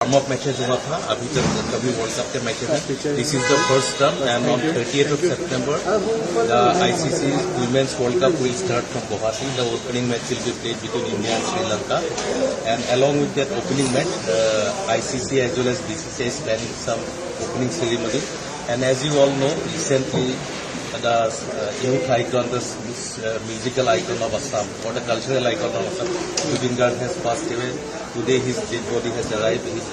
Warm up matches हुआ था, अभी तक कभी वर्ल्ड कप के मैचेज में this is the first term and on 30th of September the ICC Women's World Cup will start from Guwahati. The opening match will be played between India and Sri Lanka, and along with that opening match, ICC as well as BCCI is planning some opening ceremony. And as you all know, recently the youth icon, the musical icon of Assam, or the cultural icon of Assam, Jubin Garg has passed away. Today his dead body has arrived. His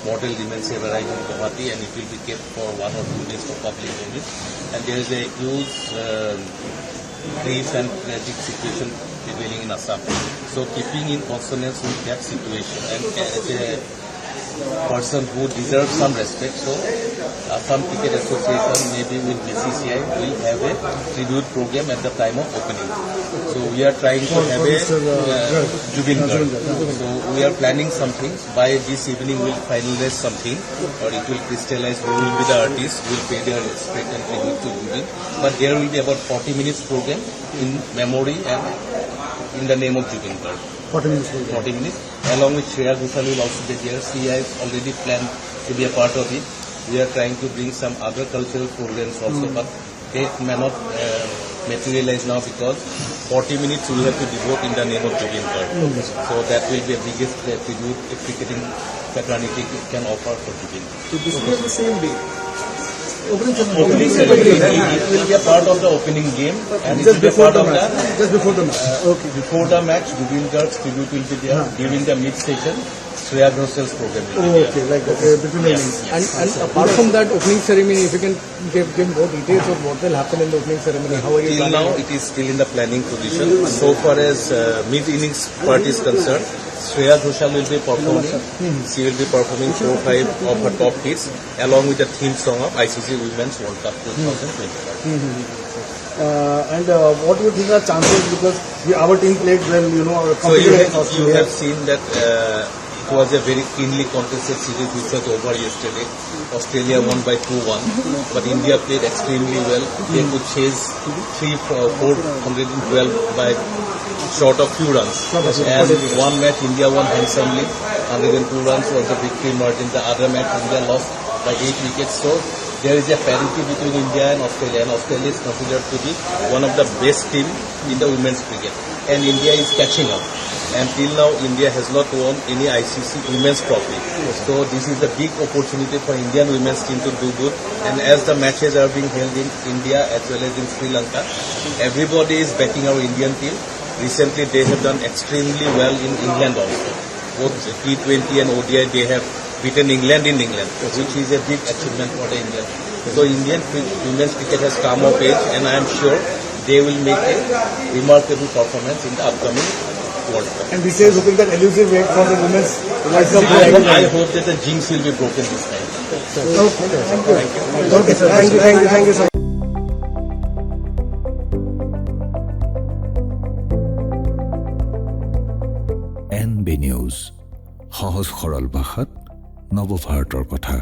mortal remains have arrived in Guwahati, and it will be kept for 1 or 2 days for public viewing. And there is a huge grief and tragic situation prevailing in Assam. So keeping in consonance with that situation, and as a person who deserves some respect, so Assam Cricket Association, maybe with BCCI, will have a tribute program at the time of opening. So we are trying to have a Jubin Garg. So we are planning some things. By this evening we will finalize something, or it will crystallize who will be the artist, who will pay their respect and tribute to Jubin. But there will be about 40 minutes program in memory and in the name of Jubin Garg. 40 minutes. 40 minutes. Along with Shreya Ghoshal will also be there. She has already planned to be a part of it. We are trying to bring some other cultural programs also, but they may not materialize now because 40 minutes we have to devote in the name of Jubin Garg. So that will be the biggest tribute a cricketing fraternity can offer for Jubin. So this will be the same day. Opening ceremony, it will be a part of the opening game, and Just it will be a before part the of match. Just before the match. Okay. Before the match, Jubin Garg's tribute will be there. During the mid-session, Shreya Ghoshal's program will be there. Okay, like that. Between the innings. And apart from that opening ceremony, if you can give more details of what will happen in the opening ceremony, how are you Till now, it is still in the planning position. So far as mid-innings part is concerned, Shreya Ghoshal will be performing. She will be performing 4-5 of her top hits along with the theme song of ICC Women's World Cup 2025. And what would be the chances, because our team played well, So you have seen that it was a very keenly contested series which was over yesterday. Australia won by 2-1, but India played extremely well. They could chase 412 by short of few runs. And one match India won handsomely. 102 runs was the victory margin. The other match India lost by 8 wickets. So there is a parity between India and Australia is considered to be one of the best team in the women's cricket. And India is catching up. And till now, India has not won any ICC women's trophy. So this is a big opportunity for Indian women's team to do good. And as the matches are being held in India as well as in Sri Lanka, everybody is backing our Indian team. Recently, they have done extremely well in England also. Both T20 and ODI, they have beaten England in England, which is a big achievement for the Indian. So Indian women's cricket has come of age, and I am sure they will make a remarkable performance in the upcoming World Cup. And this is hoping that elusive wait for the women's World Cup. I hope that the jinx will be broken this time. Okay, sir. Thank you, sir. NB News, সহজ সৰল ভাষাত নৱভাৰতৰ কথা।